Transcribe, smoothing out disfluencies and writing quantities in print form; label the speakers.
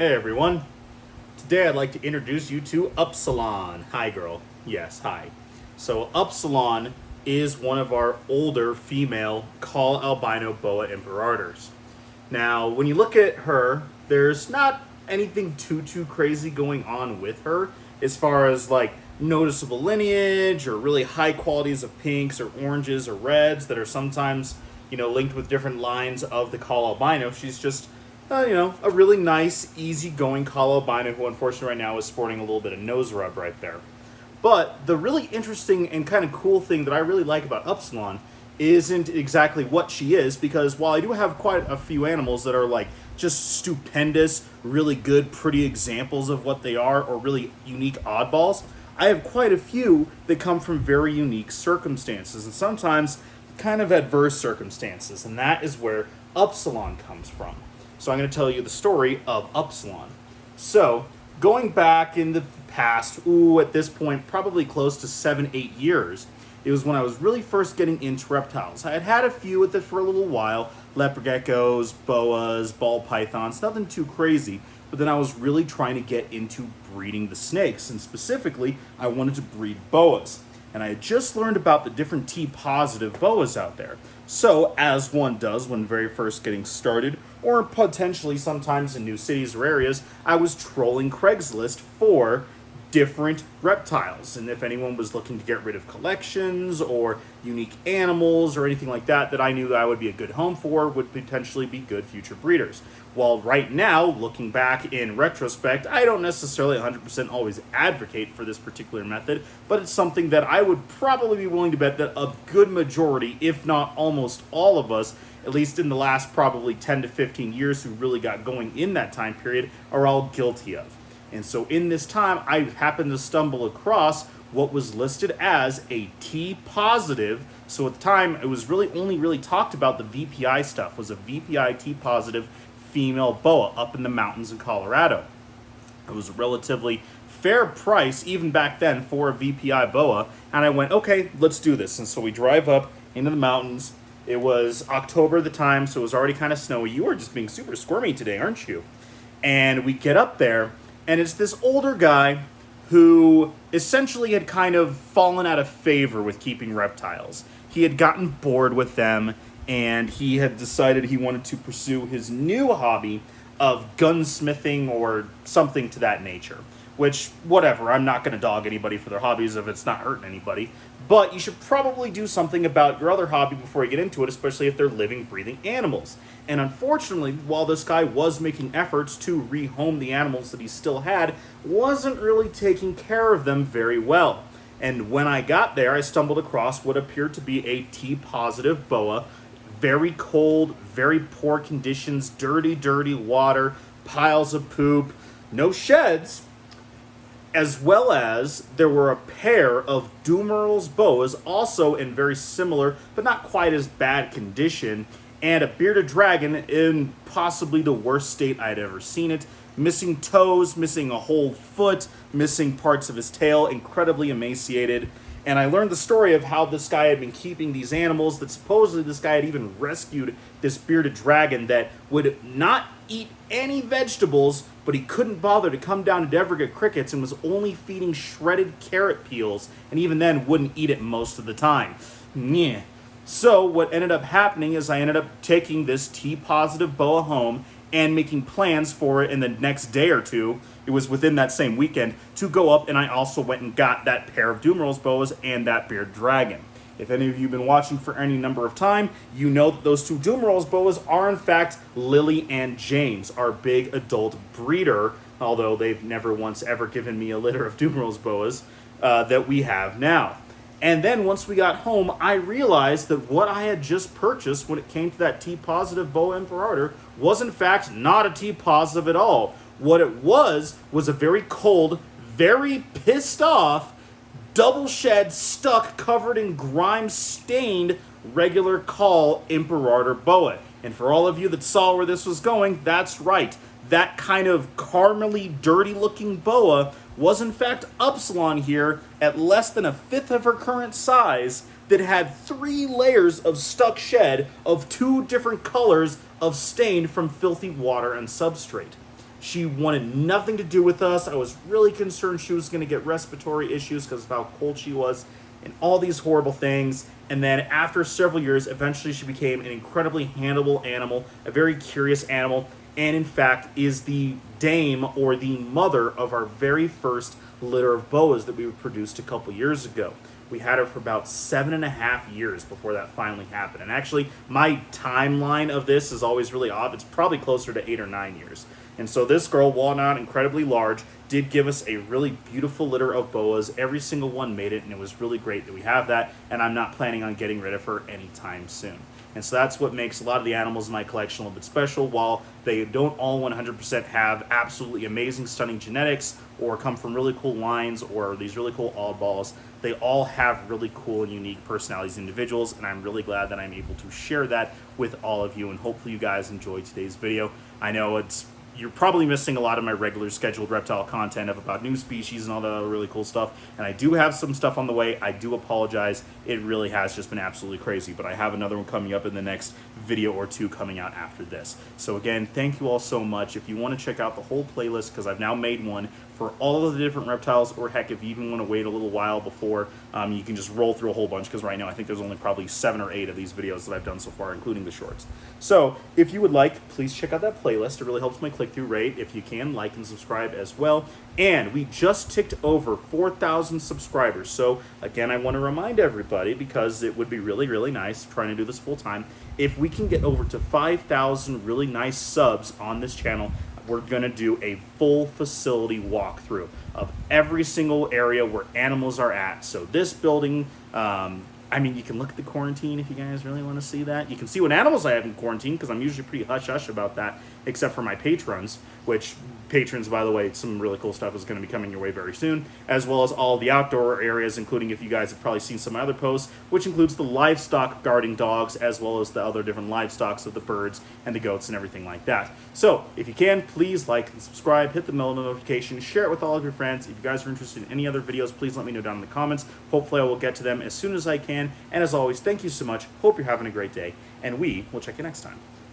Speaker 1: Hey everyone. Today I'd like to introduce you to Upsilon. Hi girl. Yes, hi. So Upsilon is one of our older female call albino boa imperators. Now, when you look at her, there's not anything too crazy going on with her as far as like noticeable lineage or really high qualities of pinks or oranges or reds that are sometimes, linked with different lines of the call albino. She's just a really nice, easygoing call albino who unfortunately right now is sporting a little bit of nose rub right there. But the really interesting and kind of cool thing that I really like about Upsilon isn't exactly what she is, because while I do have quite a few animals that are like just stupendous, really good, pretty examples of what they are, or really unique oddballs, I have quite a few that come from very unique circumstances, and sometimes kind of adverse circumstances, and that is where Upsilon comes from. So I'm going to tell you the story of Upsilon. So, going back in the past, at this point, probably close to 7-8 years, it was when I was really first getting into reptiles. I had had a few with it for a little while, leopard geckos, boas, ball pythons, nothing too crazy, but then I was really trying to get into breeding the snakes, and specifically, I wanted to breed boas. And I had just learned about the different T-positive boas out there. So, as one does when very first getting started, or potentially sometimes in new cities or areas, I was trolling Craigslist for different reptiles. And if anyone was looking to get rid of collections or unique animals or anything like that that I knew that I would be a good home for, would potentially be good future breeders. While right now, looking back in retrospect, I don't necessarily 100% always advocate for this particular method, but it's something that I would probably be willing to bet that a good majority, if not almost all of us, at least in the last probably 10 to 15 years who really got going in that time period, are all guilty of. And so in this time, I happened to stumble across what was listed as a T-positive. So at the time, it was only talked about the VPI stuff, was a VPI T-positive female boa up in the mountains in Colorado. It was a relatively fair price, even back then, for a VPI boa. And I went, okay, let's do this. And so we drive up into the mountains. It was October at the time, so it was already kind of snowy. You are just being super squirmy today, aren't you? And we get up there, and it's this older guy who essentially had kind of fallen out of favor with keeping reptiles. He had gotten bored with them, and he had decided he wanted to pursue his new hobby of gunsmithing or something to that nature. Which, whatever, I'm not going to dog anybody for their hobbies if it's not hurting anybody. But you should probably do something about your other hobby before you get into it, especially if they're living, breathing animals. And unfortunately, while this guy was making efforts to rehome the animals that he still had, wasn't really taking care of them very well. And when I got there, I stumbled across what appeared to be a T-positive boa. Very cold, very poor conditions, dirty water, piles of poop, no sheds. As well as there were a pair of Dumeral's boas, also in very similar, but not quite as bad condition, and a bearded dragon in possibly the worst state I'd ever seen it. Missing toes, missing a whole foot, missing parts of his tail, incredibly emaciated. And I learned the story of how this guy had been keeping these animals, that supposedly this guy had even rescued this bearded dragon that would not eat any vegetables, but he couldn't bother to come down to ever get crickets and was only feeding shredded carrot peels, and even then wouldn't eat it most of the time. Yeah. So what ended up happening is I ended up taking this T-positive boa home and making plans for it in the next day or two. It was within that same weekend to go up, and I also went and got that pair of Dumeral's boas and that bearded dragon. If any of you have been watching for any number of time, you know that those two Dumeral's boas are in fact Lily and James, our big adult breeder, although they've never once ever given me a litter of Dumeral's boas that we have now. And then once we got home, I realized that what I had just purchased when it came to that T-positive boa imperator was in fact not a T-positive at all. What it was a very cold, very pissed off, double shed, stuck, covered in grime, stained, regular call imperator boa. And for all of you that saw where this was going, that's right. That kind of caramely, dirty-looking boa was in fact Upsilon here at less than a fifth of her current size, that had 3 layers of stuck shed of 2 different colors of stain from filthy water and substrate. She wanted nothing to do with us. I was really concerned she was going to get respiratory issues because of how cold she was and all these horrible things. And then after several years, eventually she became an incredibly handleable animal, a very curious animal, and in fact is the dame or the mother of our very first litter of boas that we produced a couple years ago. We had her for about 7.5 years before that finally happened. And actually, my timeline of this is always really odd. It's probably closer to 8 or 9 years. And so this girl, while not incredibly large, did give us a really beautiful litter of boas. Every single one made it, and it was really great that we have that, and I'm not planning on getting rid of her anytime soon. And so that's what makes a lot of the animals in my collection a little bit special. While they don't all 100% have absolutely amazing, stunning genetics, or come from really cool lines, or these really cool oddballs, they all have really cool and unique personalities and individuals, and I'm really glad that I'm able to share that with all of you, and hopefully you guys enjoyed today's video. I know you're probably missing a lot of my regular scheduled reptile content about new species and all that other really cool stuff. And I do have some stuff on the way. I do apologize. It really has just been absolutely crazy. But I have another one coming up in the next video or two coming out after this. So again, thank you all so much. If you want to check out the whole playlist, because I've now made one for all of the different reptiles, or heck, if you even want to wait a little while before, you can just roll through a whole bunch, because right now I think there's only probably 7 or 8 of these videos that I've done so far, including the shorts. So if you would like, please check out that playlist. It really helps my click-through rate. If you can, like and subscribe as well. And we just ticked over 4,000 subscribers. So again, I want to remind everybody, because it would be really, really nice trying to do this full time, if we can get over to 5,000 really nice subs on this channel, we're going to do a full facility walkthrough of every single area where animals are at. So this building, I mean, you can look at the quarantine if you guys really want to see that. You can see what animals I have in quarantine, because I'm usually pretty hush-hush about that, except for my patrons, which patrons, by the way, some really cool stuff is going to be coming your way very soon, as well as all the outdoor areas, including, if you guys have probably seen some other posts, which includes the livestock guarding dogs, as well as the other different livestocks of the birds and the goats and everything like that. So if you can, please like and subscribe, hit the bell notification, share it with all of your friends. If you guys are interested in any other videos, please let me know down in the comments. Hopefully I will get to them as soon as I can. And as always, thank you so much. Hope you're having a great day, and we will check you next time.